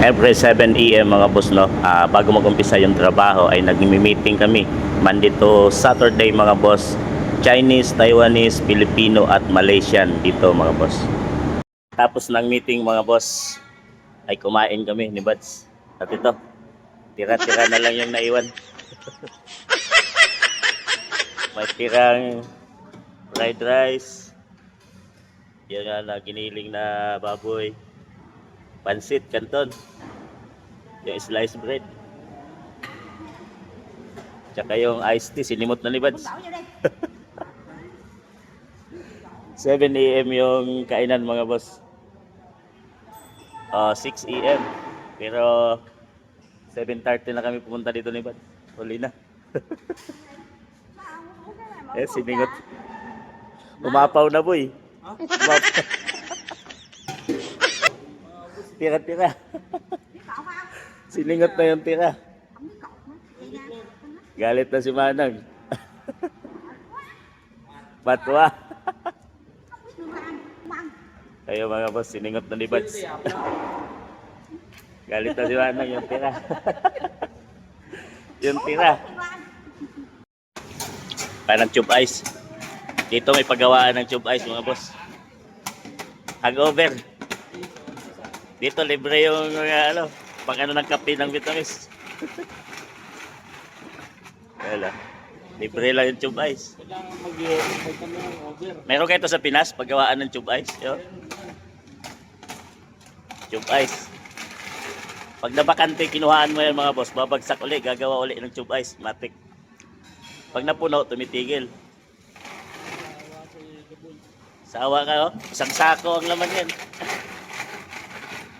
Every 7 AM mga boss, no, bago mag-umpisa yung trabaho ay nagmi-meeting kami Monday to Saturday mga boss. Chinese, Taiwanese, Filipino at Malaysian dito mga boss. Tapos ng meeting mga boss ay kumain kami ni Buds. At ito, tira-tira na lang yung naiwan. May tirang fried rice, yan nga na giniling na baboy, pansit, canton, yung sliced bread, tsaka yung iced tea, sinimot na ni Buds. 7 AM yung kainan mga boss. 6 AM. Pero 7:30 na kami pumunta dito ni Buds. Huli na. Siningot. Umapaw na boy. Umapaw. Tira-tira. Siningot na yung tira. Galit na si Manang. Patwa. Ayo mga boss, siningot na ni Buds. Galit na si Manang yung tira. Yung tira. Parang tube ice. Dito may paggawaan ng tube ice mga boss. Hangover. Dito libre yung pang ng kape ng vitamins. Wala. Libre lang yung tube ice. Meron kayo ito sa Pinas, paggawaan ng tube ice. Yo. Tube ice. Pag nabakante, kinuhaan mo yan mga boss, babagsak uli, gagawa uli ng tube ice, matik. Pag napuno, tumitigil. Sawa ka, oh. Isang sako ang laman yan.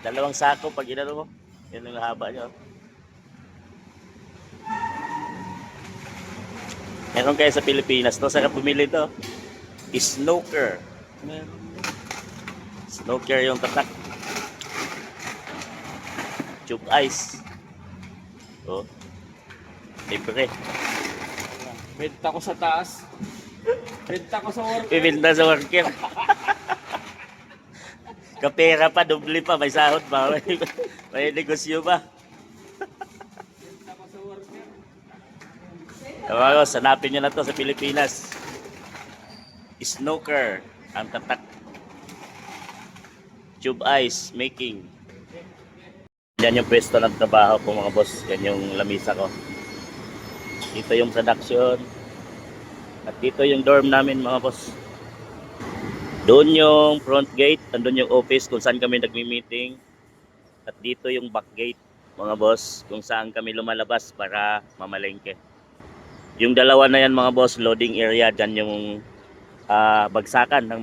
2 sako pag inano mo. Yan ang haba niya. Meron kayo sa Pilipinas to, sarap bumili to. Snoker. Snoker yung tatak. Tube ice. Oh. Libre. Benta ko sa taas. Benta ko sa worker. Bibinta sa worker. Kapera pa, doble pa, may sahod pa. May negosyo pa. Benta ko sa worker. Tawagos, hanapin nyo na to sa Pilipinas. Snoker ang tatak. Tube ice making. Yan yung pwesto ng trabaho ko mga boss. Yan yung lamisa ko. Dito yung production. At dito yung dorm namin mga boss. Doon yung front gate. Andun yung office kung saan kami nagmi-meeting. At dito yung back gate mga boss. Kung saan kami lumalabas para mamalengke. Yung dalawa na yan mga boss, loading area. Dyan yung bagsakan ng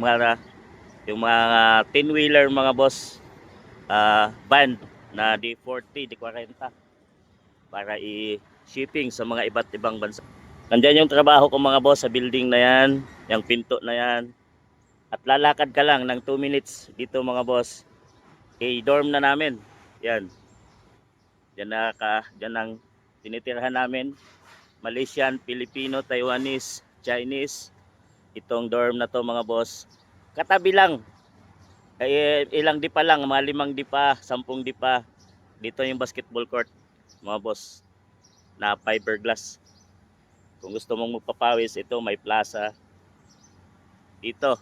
yung mga 10-wheeler mga boss. Van na D40, D40 para i-shipping sa mga iba't ibang bansa. Nandiyan yung trabaho ko mga boss sa building na yan, yung pinto na yan. At lalakad ka lang ng 2 minutes dito mga boss. Dorm na namin. Yan. Diyan ang tinitirahan namin. Malaysian, Filipino, Taiwanese, Chinese. Itong dorm na to mga boss. Katabi lang. Ilang dipa lang, mga 5 dipa, 10 dipa. Dito yung basketball court, mga boss, na fiberglass. Kung gusto mong magpapawis, ito may plaza. Dito.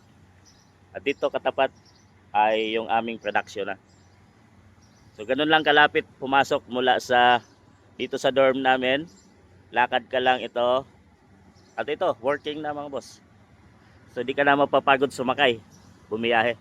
At dito katapat ay yung aming production na. So ganun lang kalapit pumasok mula sa dito sa dorm namin. Lakad ka lang ito. At ito, working na mga boss. So di ka na mapapagod sumakay, bumiyahe.